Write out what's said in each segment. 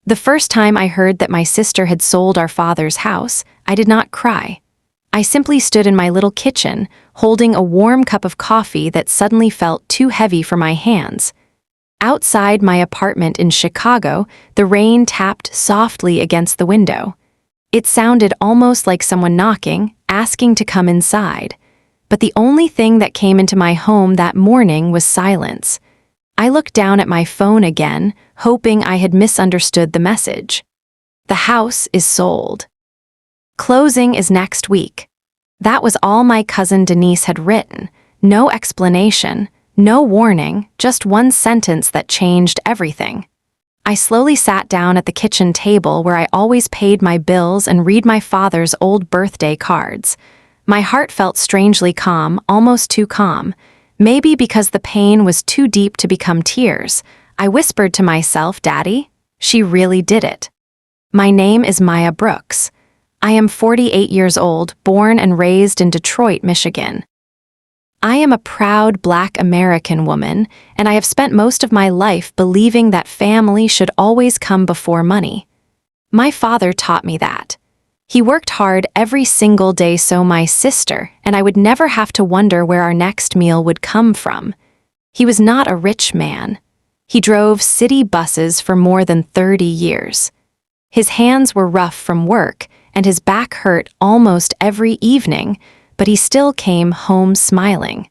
The first time I heard that my sister had sold our father's house, I did not cry. I simply stood in my little kitchen, holding a warm cup of coffee that suddenly felt too heavy for my hands. Outside my apartment in Chicago, the rain tapped softly against the window. It sounded almost like someone knocking, asking to come inside. But the only thing that came into my home that morning was silence. I looked down at my phone again, hoping I had misunderstood the message. The house is sold. Closing is next week. That was all my cousin Denise had written. No explanation, no warning, just one sentence that changed everything. I slowly sat down at the kitchen table where I always paid my bills and read my father's old birthday cards. My heart felt strangely calm, almost too calm. Maybe because the pain was too deep to become tears. I whispered to myself, "Daddy, she really did it." My name is Maya Brooks. I am 48 years old, born and raised in Detroit, Michigan. I am a proud Black American woman, and I have spent most of my life believing that family should always come before money. My father taught me that. He worked hard every single day so my sister and I would never have to wonder where our next meal would come from. He was not a rich man. He drove city buses for more than 30 years. His hands were rough from work, and his back hurt almost every evening, but he still came home smiling.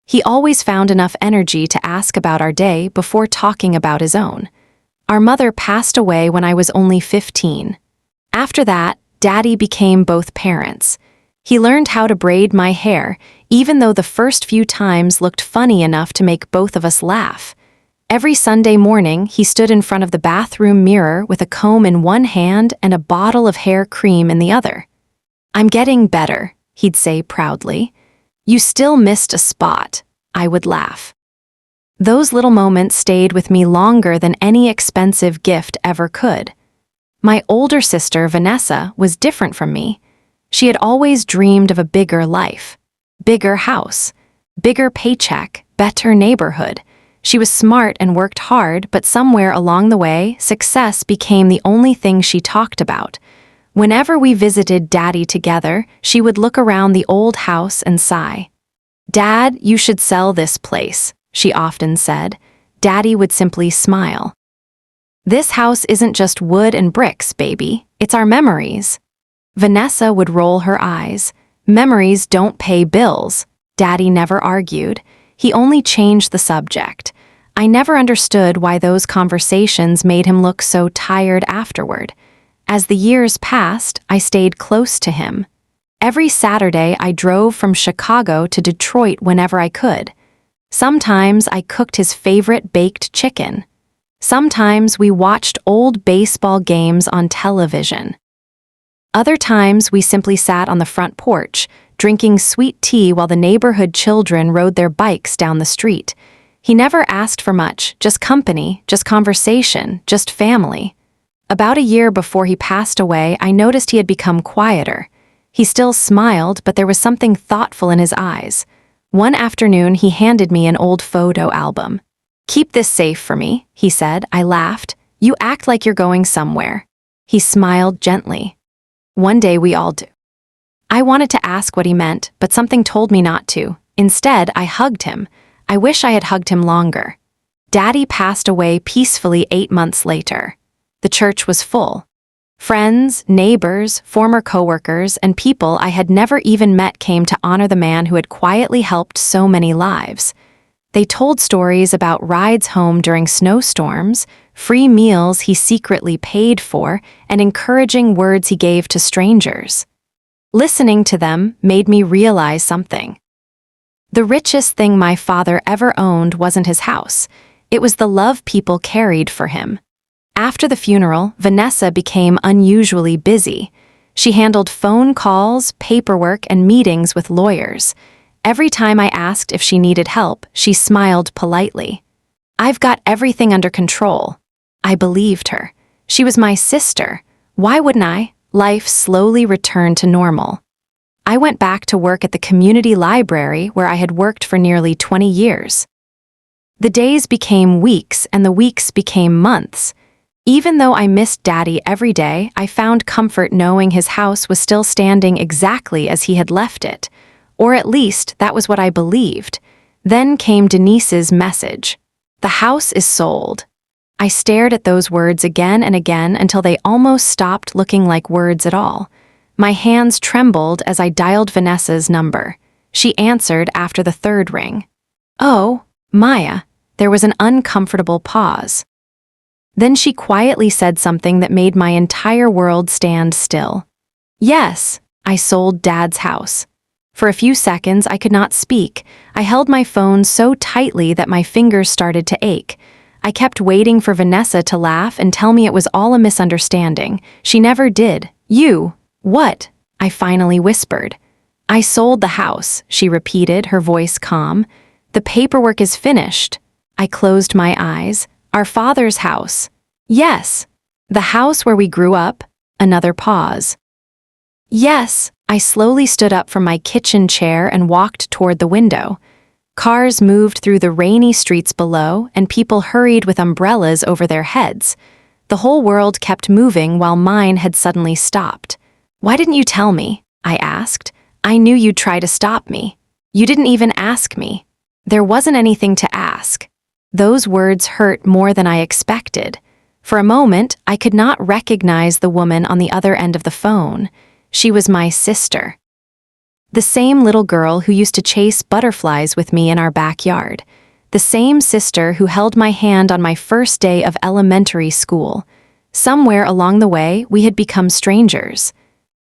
He always found enough energy to ask about our day before talking about his own. Our mother passed away when I was only 15. After that, Daddy became both parents. He learned how to braid my hair, even though the first few times looked funny enough to make both of us laugh. Every Sunday morning, he stood in front of the bathroom mirror with a comb in one hand and a bottle of hair cream in the other. "I'm getting better," he'd say proudly. "You still missed a spot," I would laugh. Those little moments stayed with me longer than any expensive gift ever could. My older sister, Vanessa, was different from me. She had always dreamed of a bigger life, bigger house, bigger paycheck, better neighborhood. She was smart and worked hard, but somewhere along the way, success became the only thing she talked about. Whenever we visited Daddy together, she would look around the old house and sigh. "Dad, you should sell this place," she often said. Daddy would simply smile. "This house isn't just wood and bricks, baby. It's our memories." Vanessa would roll her eyes. "Memories don't pay bills." Daddy never argued. He only changed the subject. I never understood why those conversations made him look so tired afterward. As the years passed, I stayed close to him. Every Saturday, I drove from Chicago to Detroit whenever I could. Sometimes I cooked his favorite baked chicken. Sometimes we watched old baseball games on television. Other times we simply sat on the front porch, drinking sweet tea while the neighborhood children rode their bikes down the street. He never asked for much, just company, just conversation, just family. About a year before he passed away, I noticed he had become quieter. He still smiled, but there was something thoughtful in his eyes. One afternoon, he handed me an old photo album. "Keep this safe for me," he said. I laughed. "You act like you're going somewhere." He smiled gently. "One day we all do." I wanted to ask what he meant, but something told me not to. Instead, I hugged him. I wish I had hugged him longer. Daddy passed away peacefully 8 months later. The church was full. Friends, neighbors, former coworkers, and people I had never even met came to honor the man who had quietly helped so many lives. They told stories about rides home during snowstorms, free meals he secretly paid for, and encouraging words he gave to strangers. Listening to them made me realize something. The richest thing my father ever owned wasn't his house. It was the love people carried for him. After the funeral, Vanessa became unusually busy. She handled phone calls, paperwork, and meetings with lawyers. Every time I asked if she needed help, she smiled politely. "I've got everything under control." I believed her. She was my sister. Why wouldn't I? Life slowly returned to normal. I went back to work at the community library where I had worked for nearly 20 years. The days became weeks and the weeks became months. Even though I missed Daddy every day, I found comfort knowing his house was still standing exactly as he had left it. Or at least, that was what I believed. Then came Denise's message. The house is sold. I stared at those words again and again until they almost stopped looking like words at all. My hands trembled as I dialed Vanessa's number. She answered after the third ring. "Oh, Maya." There was an uncomfortable pause. Then she quietly said something that made my entire world stand still. "Yes, I sold Dad's house." For a few seconds, I could not speak. I held my phone so tightly that my fingers started to ache. I kept waiting for Vanessa to laugh and tell me it was all a misunderstanding. She never did. "You? What?" I finally whispered. "I sold the house," she repeated, her voice calm. "The paperwork is finished." I closed my eyes. "Our father's house." "Yes." "The house where we grew up?" Another pause. "Yes." I slowly stood up from my kitchen chair and walked toward the window. Cars moved through the rainy streets below, and people hurried with umbrellas over their heads. The whole world kept moving while mine had suddenly stopped. "Why didn't you tell me?" I asked. "I knew you'd try to stop me." "You didn't even ask me." "There wasn't anything to ask." Those words hurt more than I expected. For a moment, I could not recognize the woman on the other end of the phone. She was my sister. The same little girl who used to chase butterflies with me in our backyard. The same sister who held my hand on my first day of elementary school. Somewhere along the way, we had become strangers.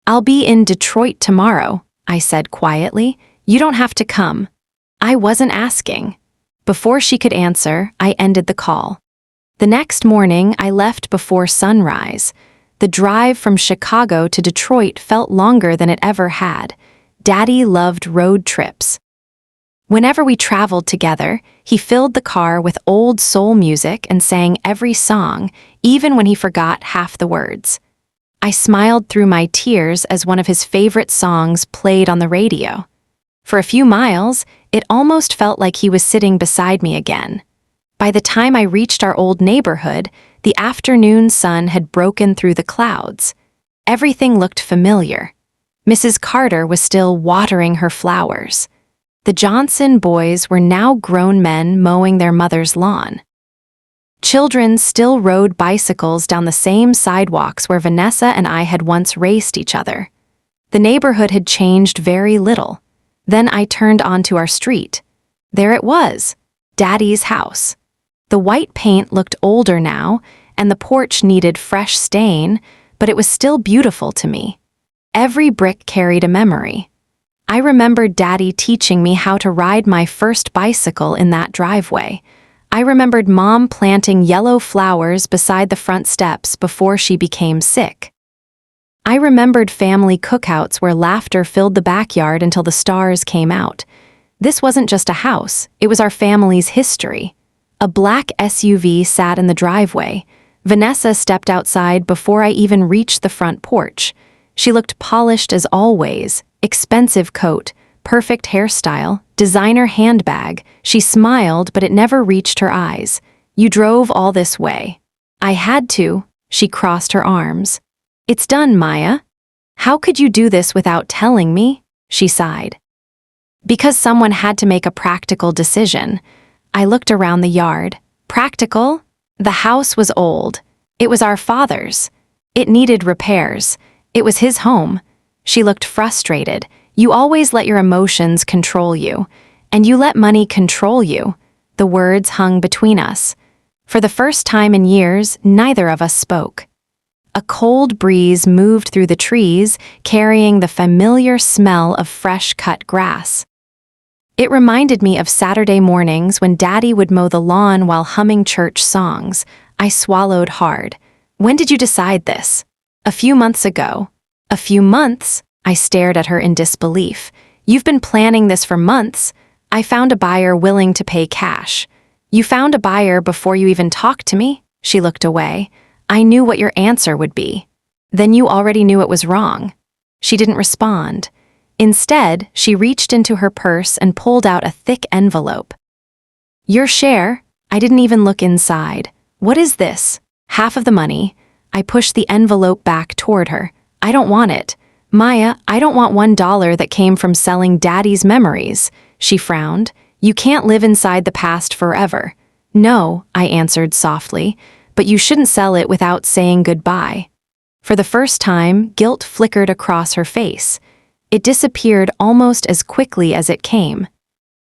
"I'll be in Detroit tomorrow," I said quietly. "You don't have to come." I wasn't asking. Before she could answer, I ended the call. The next morning, I left before sunrise. The drive from Chicago to Detroit felt longer than it ever had. Daddy loved road trips. Whenever we traveled together, he filled the car with old soul music and sang every song, even when he forgot half the words. I smiled through my tears as one of his favorite songs played on the radio. For a few miles, it almost felt like he was sitting beside me again. By the time I reached our old neighborhood, the afternoon sun had broken through the clouds. Everything looked familiar. Mrs. Carter was still watering her flowers. The Johnson boys were now grown men mowing their mother's lawn. Children still rode bicycles down the same sidewalks where Vanessa and I had once raced each other. The neighborhood had changed very little. Then I turned onto our street. There it was, Daddy's house. The white paint looked older now, and the porch needed fresh stain, but it was still beautiful to me. Every brick carried a memory. I remembered Daddy teaching me how to ride my first bicycle in that driveway. I remembered Mom planting yellow flowers beside the front steps before she became sick. I remembered family cookouts where laughter filled the backyard until the stars came out. This wasn't just a house, it was our family's history. A black SUV sat in the driveway. Vanessa stepped outside before I even reached the front porch. She looked polished as always, expensive coat, perfect hairstyle, designer handbag. She smiled, but it never reached her eyes. "You drove all this way." "I had to." She crossed her arms. "It's done, Maya." "How could you do this without telling me?" She sighed. "Because someone had to make a practical decision." I looked around the yard. Practical? The house was old. It was our father's. It needed repairs. It was his home. She looked frustrated. "You always let your emotions control you. And you let money control you." The words hung between us. For the first time in years, neither of us spoke. A cold breeze moved through the trees, carrying the familiar smell of fresh-cut grass. It reminded me of Saturday mornings when Daddy would mow the lawn while humming church songs. I swallowed hard. "When did you decide this?" "A few months ago." "A few months?" I stared at her in disbelief. "You've been planning this for months." "I found a buyer willing to pay cash." "You found a buyer before you even talked to me?" She looked away. "I knew what your answer would be." "Then you already knew it was wrong." She didn't respond. Instead, she reached into her purse and pulled out a thick envelope. "Your share?" I didn't even look inside. "What is this?" Half of the money. I pushed the envelope back toward her. I don't want it. Maya, I don't want $1 that came from selling Daddy's memories. She frowned. You can't live inside the past forever. No, I answered softly, but you shouldn't sell it without saying goodbye. For the first time, guilt flickered across her face. It disappeared almost as quickly as it came.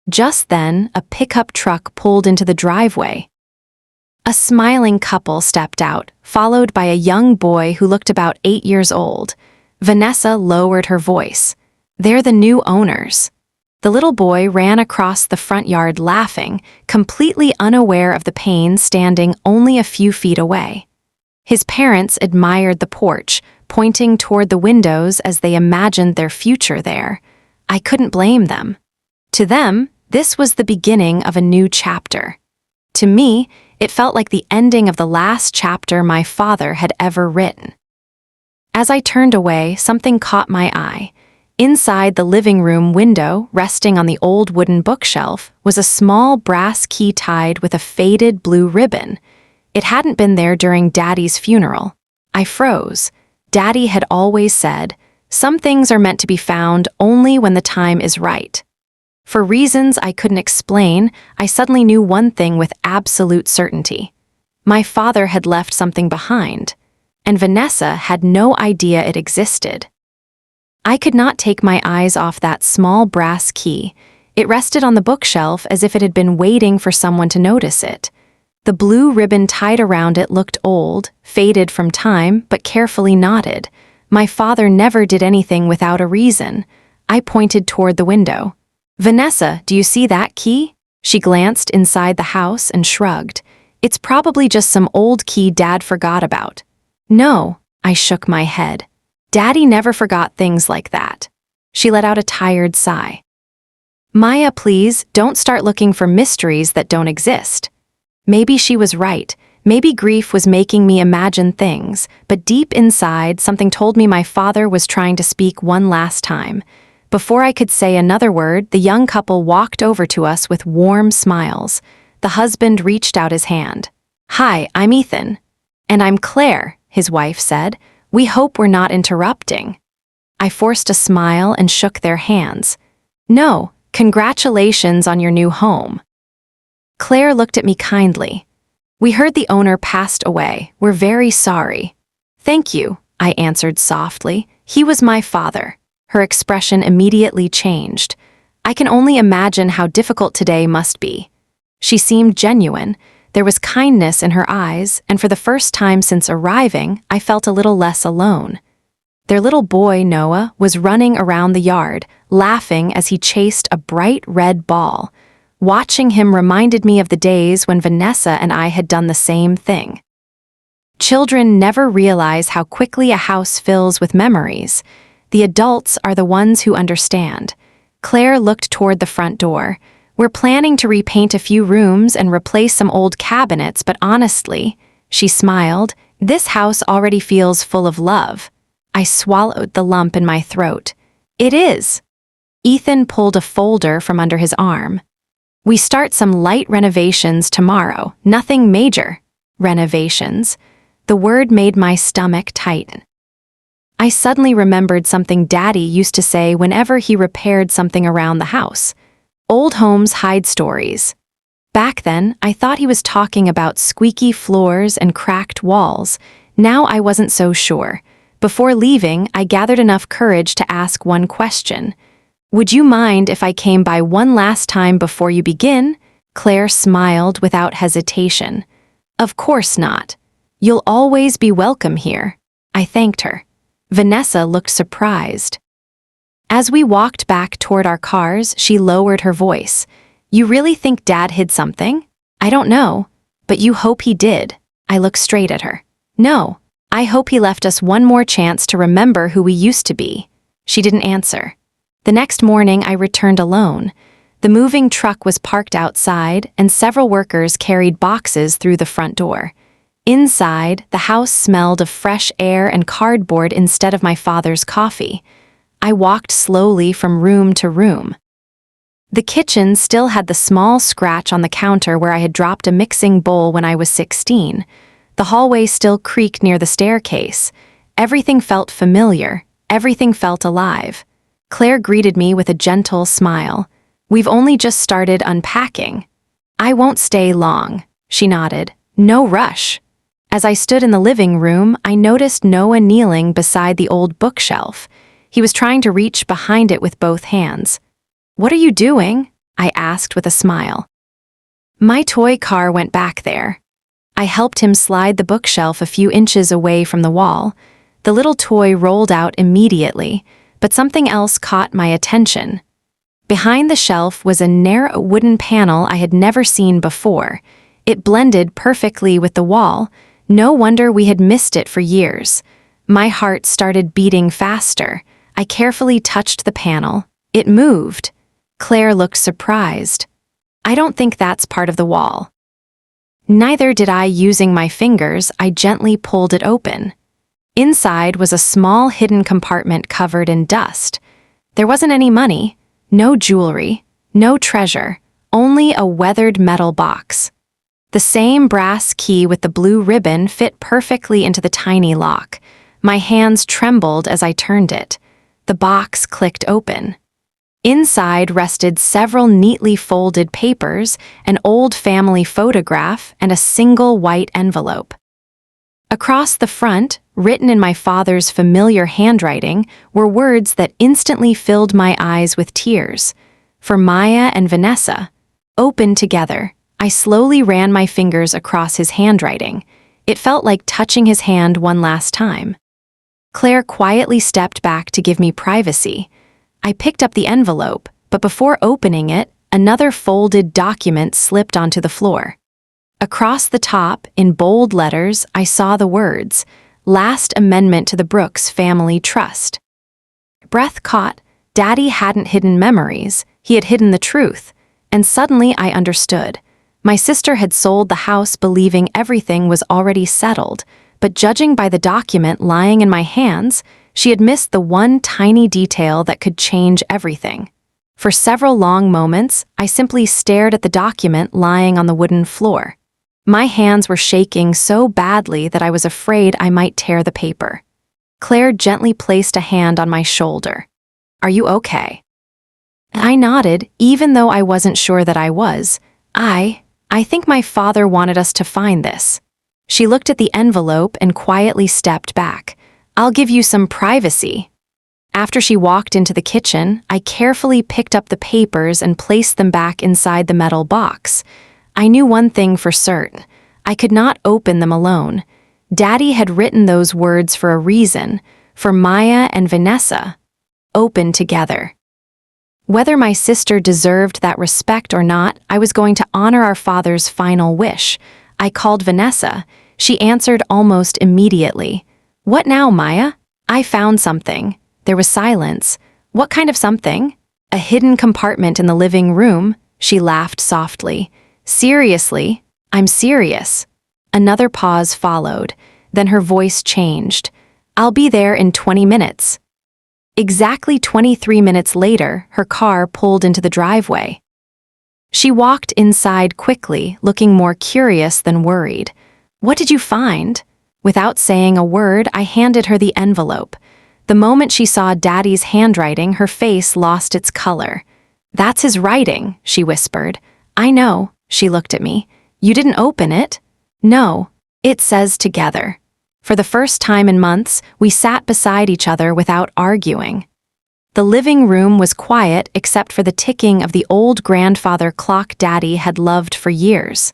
Just then, a pickup truck pulled into the driveway. A smiling couple stepped out, followed by a young boy who looked about 8 years old. Vanessa lowered her voice. They're the new owners. The little boy ran across the front yard laughing, completely unaware of the pain standing only a few feet away. His parents admired the porch, pointing toward the windows as they imagined their future there. I couldn't blame them. To them, this was the beginning of a new chapter. To me, it felt like the ending of the last chapter my father had ever written. As I turned away, something caught my eye. Inside the living room window, resting on the old wooden bookshelf, was a small brass key tied with a faded blue ribbon. It hadn't been there during Daddy's funeral. I froze. Daddy had always said, "Some things are meant to be found only when the time is right." For reasons I couldn't explain, I suddenly knew one thing with absolute certainty. My father had left something behind, and Vanessa had no idea it existed. I could not take my eyes off that small brass key. It rested on the bookshelf as if it had been waiting for someone to notice it. The blue ribbon tied around it looked old, faded from time, but carefully knotted. My father never did anything without a reason. I pointed toward the window. "Vanessa, do you see that key?" She glanced inside the house and shrugged. "It's probably just some old key Dad forgot about." "No," I shook my head. "Daddy never forgot things like that." She let out a tired sigh. "Maya, please, don't start looking for mysteries that don't exist." Maybe she was right. Maybe grief was making me imagine things, but deep inside, something told me my father was trying to speak one last time. Before I could say another word, the young couple walked over to us with warm smiles. The husband reached out his hand. "Hi, I'm Ethan." "And I'm Claire," his wife said. "We hope we're not interrupting." I forced a smile and shook their hands. "No, congratulations on your new home." Claire looked at me kindly. "We heard the owner passed away. We're very sorry." "Thank you," I answered softly. "He was my father." Her expression immediately changed. I can only imagine how difficult today must be. She seemed genuine. There was kindness in her eyes, and for the first time since arriving, I felt a little less alone. Their little boy, Noah, was running around the yard, laughing as he chased a bright red ball. Watching him reminded me of the days when Vanessa and I had done the same thing. Children never realize how quickly a house fills with memories. The adults are the ones who understand. Claire looked toward the front door. "We're planning to repaint a few rooms and replace some old cabinets, but honestly," she smiled, "this house already feels full of love." I swallowed the lump in my throat. "It is." Ethan pulled a folder from under his arm. "We start some light renovations tomorrow, nothing major." Renovations. The word made my stomach tighten. I suddenly remembered something Daddy used to say whenever he repaired something around the house. Old homes hide stories. Back then, I thought he was talking about squeaky floors and cracked walls. Now I wasn't so sure. Before leaving, I gathered enough courage to ask one question. "Would you mind if I came by one last time before you begin?" Claire smiled without hesitation. "Of course not. You'll always be welcome here." I thanked her. Vanessa looked surprised. As we walked back toward our cars, she lowered her voice. "You really think Dad hid something?" "I don't know, but you hope he did." I looked straight at her. "No, I hope he left us one more chance to remember who we used to be." She didn't answer. The next morning, I returned alone. The moving truck was parked outside, and several workers carried boxes through the front door. Inside, the house smelled of fresh air and cardboard instead of my father's coffee. I walked slowly from room to room. The kitchen still had the small scratch on the counter where I had dropped a mixing bowl when I was 16. The hallway still creaked near the staircase. Everything felt familiar. Everything felt alive. Claire greeted me with a gentle smile. "We've only just started unpacking." "I won't stay long," she nodded. "No rush." As I stood in the living room, I noticed Noah kneeling beside the old bookshelf. He was trying to reach behind it with both hands. "What are you doing?" I asked with a smile. "My toy car went back there." I helped him slide the bookshelf a few inches away from the wall. The little toy rolled out immediately, but something else caught my attention. Behind the shelf was a narrow wooden panel I had never seen before. It blended perfectly with the wall. No wonder we had missed it for years. My heart started beating faster. I carefully touched the panel. It moved. Claire looked surprised. "I don't think that's part of the wall." Neither did I. Using my fingers, I gently pulled it open. Inside was a small hidden compartment covered in dust. There wasn't any money, no jewelry, no treasure, only a weathered metal box. The same brass key with the blue ribbon fit perfectly into the tiny lock. My hands trembled as I turned it. The box clicked open. Inside rested several neatly folded papers, an old family photograph, and a single white envelope. Across the front, written in my father's familiar handwriting, were words that instantly filled my eyes with tears. "For Maya and Vanessa. Open together." I slowly ran my fingers across his handwriting. It felt like touching his hand one last time. Claire quietly stepped back to give me privacy. I picked up the envelope, but before opening it, another folded document slipped onto the floor. Across the top, in bold letters, I saw the words, "Last Amendment to the Brooks Family Trust." Breath caught. Daddy hadn't hidden memories, he had hidden the truth. And suddenly I understood. My sister had sold the house believing everything was already settled, but judging by the document lying in my hands, she had missed the one tiny detail that could change everything. For several long moments, I simply stared at the document lying on the wooden floor. My hands were shaking so badly that I was afraid I might tear the paper. Claire gently placed a hand on my shoulder. "Are you okay?" I nodded, even though I wasn't sure that I was. I think my father wanted us to find this." She looked at the envelope and quietly stepped back. "I'll give you some privacy." After she walked into the kitchen, I carefully picked up the papers and placed them back inside the metal box. I knew one thing for certain. I could not open them alone. Daddy had written those words for a reason, for Maya and Vanessa. Open together. Whether my sister deserved that respect or not, I was going to honor our father's final wish. I called Vanessa. She answered almost immediately. "What now, Maya?" "I found something." There was silence. "What kind of something?" "A hidden compartment in the living room." She laughed softly. "Seriously?" "I'm serious." Another pause followed. Then her voice changed. "I'll be there in 20 minutes. Exactly 23 minutes later, her car pulled into the driveway. She walked inside quickly, looking more curious than worried. "What did you find?" Without saying a word, I handed her the envelope. The moment she saw Daddy's handwriting, her face lost its color. "That's his writing," she whispered. "I know." She looked at me. "You didn't open it?" "No. It says together." For the first time in months, we sat beside each other without arguing. The living room was quiet except for the ticking of the old grandfather clock Daddy had loved for years.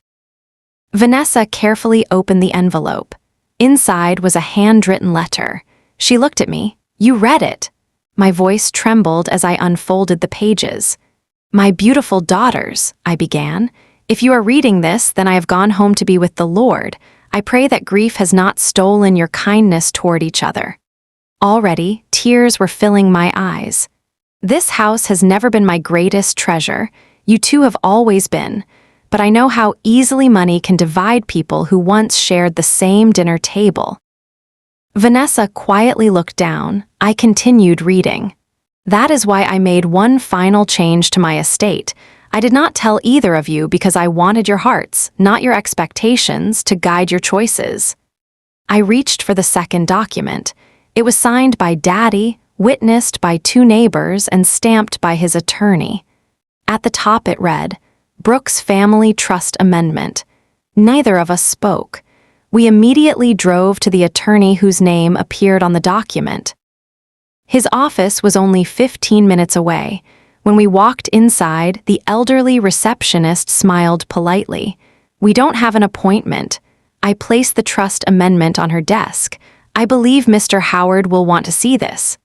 Vanessa carefully opened the envelope. Inside was a handwritten letter. She looked at me. "You read it." My voice trembled as I unfolded the pages. "My beautiful daughters," I began. "If you are reading this, then I have gone home to be with the Lord. I pray that grief has not stolen your kindness toward each other." Already, tears were filling my eyes. "This house has never been my greatest treasure. You two have always been. But I know how easily money can divide people who once shared the same dinner table." Vanessa quietly looked down. I continued reading. "That is why I made one final change to my estate. I did not tell either of you because I wanted your hearts, not your expectations, to guide your choices. I reached for the second document. It was signed by Daddy, witnessed by 2 neighbors, and stamped by his attorney. At the top it read, Brooks Family Trust Amendment. Neither of us spoke. We immediately drove to the attorney whose name appeared on the document. His office was only 15 minutes away. When we walked inside, the elderly receptionist smiled politely. "We don't have an appointment." I placed the trust amendment on her desk. "I believe Mr. Howard will want to see this."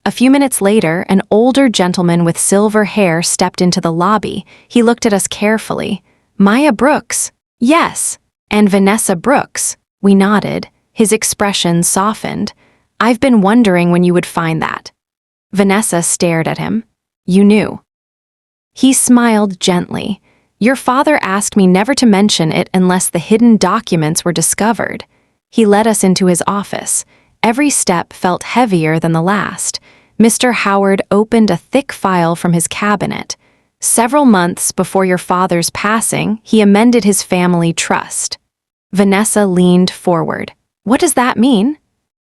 A few minutes later, an older gentleman with silver hair stepped into the lobby. He looked at us carefully. "Maya Brooks?" "Yes." "And Vanessa Brooks?" We nodded. His expression softened. "I've been wondering when you would find that." Vanessa stared at him. "You knew." He smiled gently. "Your father asked me never to mention it unless the hidden documents were discovered." He led us into his office. Every step felt heavier than the last. Mr. Howard opened a thick file from his cabinet. "Several months before your father's passing, he amended his family trust." Vanessa leaned forward. "What does that mean?"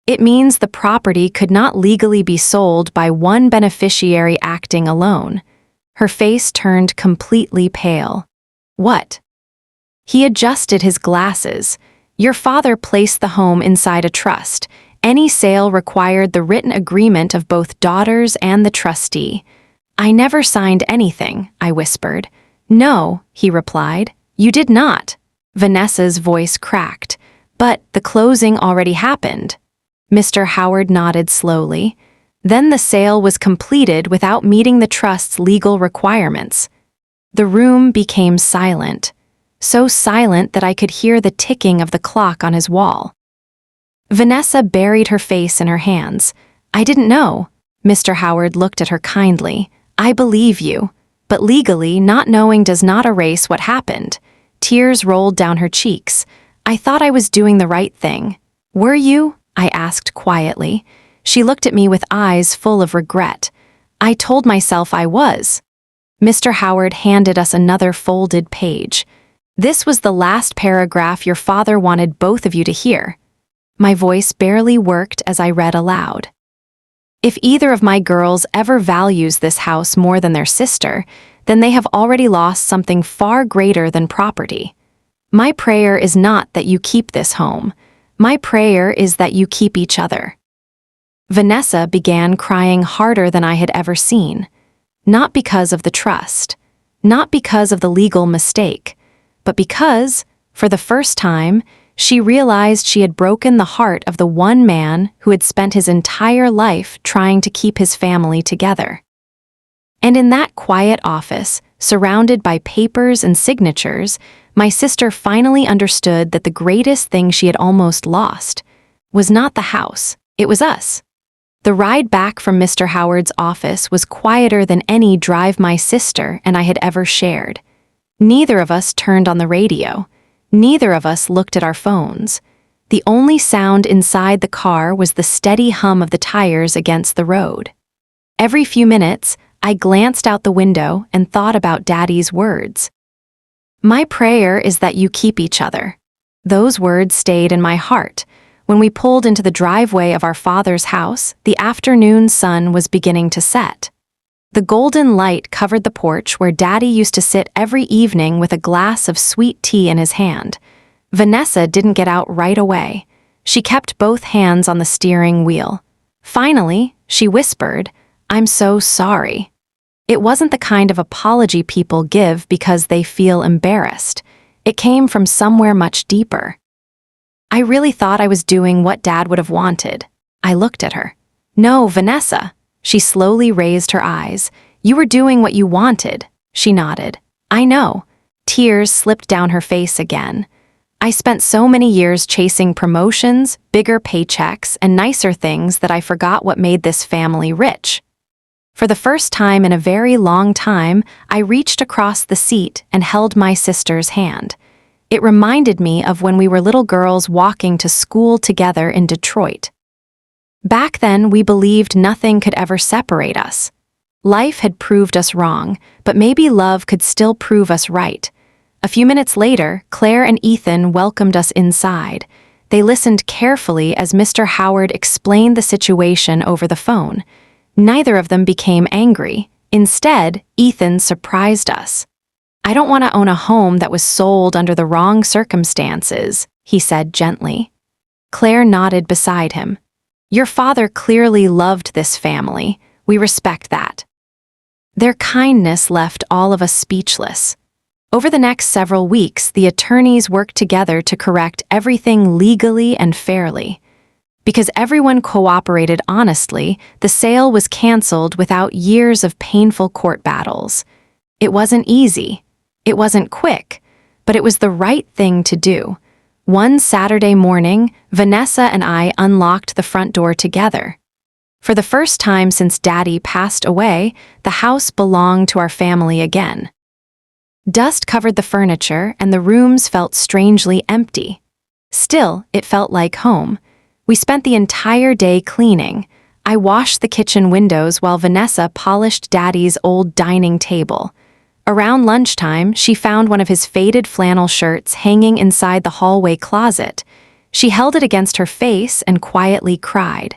"It means the property could not legally be sold by one beneficiary acting alone." Her face turned completely pale. "What?" He adjusted his glasses. "Your father placed the home inside a trust. Any sale required the written agreement of both daughters and the trustee." "I never signed anything," I whispered. "No," he replied. "You did not." Vanessa's voice cracked. "But the closing already happened." Mr. Howard nodded slowly. "Then the sale was completed without meeting the trust's legal requirements." The room became silent, so silent that I could hear the ticking of the clock on his wall. Vanessa buried her face in her hands. "I didn't know." Mr. Howard looked at her kindly. "I believe you. But legally, not knowing does not erase what happened." Tears rolled down her cheeks. "I thought I was doing the right thing." "Were you?" I asked quietly. She looked at me with eyes full of regret. "I told myself I was." Mr. Howard handed us another folded page. "This was the last paragraph your father wanted both of you to hear." My voice barely worked as I read aloud. "If either of my girls ever values this house more than their sister, then they have already lost something far greater than property. My prayer is not that you keep this home. My prayer is that you keep each other." Vanessa began crying harder than I had ever seen. Not because of the trust, not because of the legal mistake, but because, for the first time, she realized she had broken the heart of the one man who had spent his entire life trying to keep his family together. And in that quiet office, surrounded by papers and signatures, my sister finally understood that the greatest thing she had almost lost was not the house, it was us. The ride back from Mr. Howard's office was quieter than any drive my sister and I had ever shared. Neither of us turned on the radio. Neither of us looked at our phones. The only sound inside the car was the steady hum of the tires against the road. Every few minutes, I glanced out the window and thought about Daddy's words. "My prayer is that you keep each other." Those words stayed in my heart. When we pulled into the driveway of our father's house, the afternoon sun was beginning to set. The golden light covered the porch where Daddy used to sit every evening with a glass of sweet tea in his hand. Vanessa didn't get out right away. She kept both hands on the steering wheel. Finally, she whispered, "I'm so sorry." It wasn't the kind of apology people give because they feel embarrassed. It came from somewhere much deeper. "I really thought I was doing what Dad would have wanted." I looked at her. "No, Vanessa." She slowly raised her eyes. "You were doing what you wanted." She nodded. "I know." Tears slipped down her face again. "I spent so many years chasing promotions, bigger paychecks, and nicer things that I forgot what made this family rich." For the first time in a very long time, I reached across the seat and held my sister's hand. It reminded me of when we were little girls walking to school together in Detroit. Back then, we believed nothing could ever separate us. Life had proved us wrong, but maybe love could still prove us right. A few minutes later, Claire and Ethan welcomed us inside. They listened carefully as Mr. Howard explained the situation over the phone. Neither of them became angry. Instead, Ethan surprised us. "I don't want to own a home that was sold under the wrong circumstances," he said gently. Claire nodded beside him. "Your father clearly loved this family. We respect that." Their kindness left all of us speechless. Over the next several weeks, the attorneys worked together to correct everything legally and fairly. Because everyone cooperated honestly, the sale was canceled without years of painful court battles. It wasn't easy. It wasn't quick, but it was the right thing to do. One Saturday morning, Vanessa and I unlocked the front door together. For the first time since Daddy passed away, the house belonged to our family again. Dust covered the furniture and the rooms felt strangely empty. Still, it felt like home. We spent the entire day cleaning. I washed the kitchen windows while Vanessa polished Daddy's old dining table. Around lunchtime, she found one of his faded flannel shirts hanging inside the hallway closet. She held it against her face and quietly cried.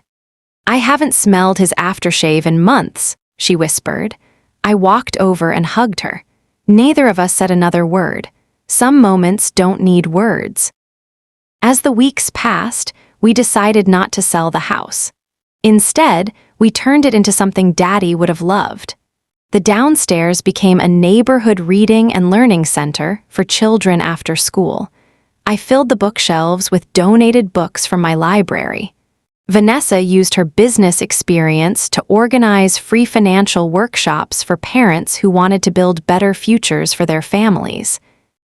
"I haven't smelled his aftershave in months," she whispered. I walked over and hugged her. Neither of us said another word. Some moments don't need words. As the weeks passed, we decided not to sell the house. Instead, we turned it into something Daddy would have loved. The downstairs became a neighborhood reading and learning center for children after school. I filled the bookshelves with donated books from my library. Vanessa used her business experience to organize free financial workshops for parents who wanted to build better futures for their families.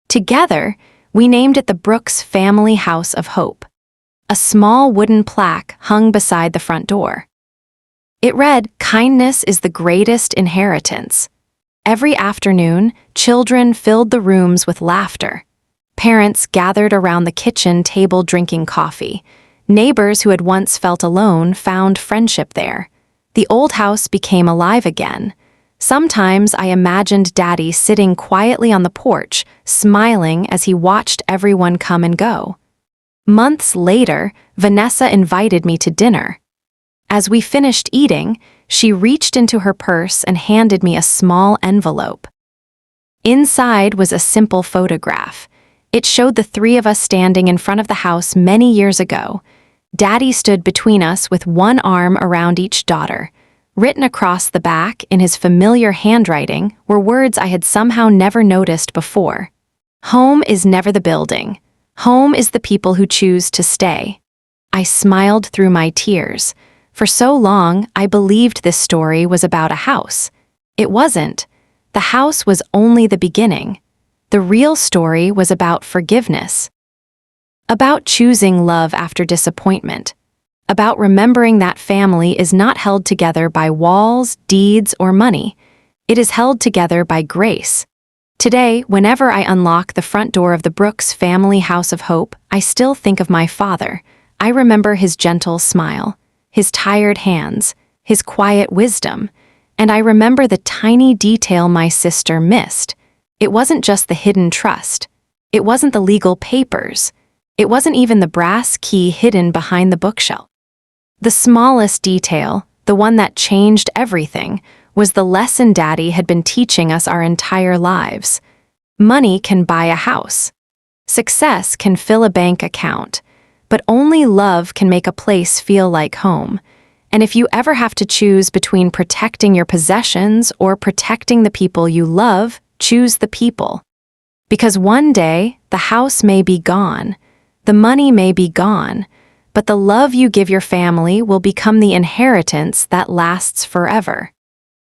Together, we named it the Brooks Family House of Hope. A small wooden plaque hung beside the front door. It read, "Kindness is the greatest inheritance." Every afternoon, children filled the rooms with laughter. Parents gathered around the kitchen table drinking coffee. Neighbors who had once felt alone found friendship there. The old house became alive again. Sometimes I imagined Daddy sitting quietly on the porch, smiling as he watched everyone come and go. Months later, Vanessa invited me to dinner. As we finished eating, she reached into her purse and handed me a small envelope. Inside was a simple photograph. It showed the three of us standing in front of the house many years ago. Daddy stood between us with one arm around each daughter. Written across the back in his familiar handwriting were words I had somehow never noticed before. "Home is never the building. Home is the people who choose to stay." I smiled through my tears. For so long, I believed this story was about a house. It wasn't. The house was only the beginning. The real story was about forgiveness. About choosing love after disappointment. About remembering that family is not held together by walls, deeds, or money. It is held together by grace. Today, whenever I unlock the front door of the Brooks Family House of Hope, I still think of my father. I remember his gentle smile, his tired hands, his quiet wisdom, and I remember the tiny detail my sister missed. It wasn't just the hidden trust. It wasn't the legal papers. It wasn't even the brass key hidden behind the bookshelf. The smallest detail, the one that changed everything, was the lesson Daddy had been teaching us our entire lives. Money can buy a house. Success can fill a bank account. But only love can make a place feel like home. And if you ever have to choose between protecting your possessions or protecting the people you love, choose the people. Because one day, the house may be gone, the money may be gone, but the love you give your family will become the inheritance that lasts forever.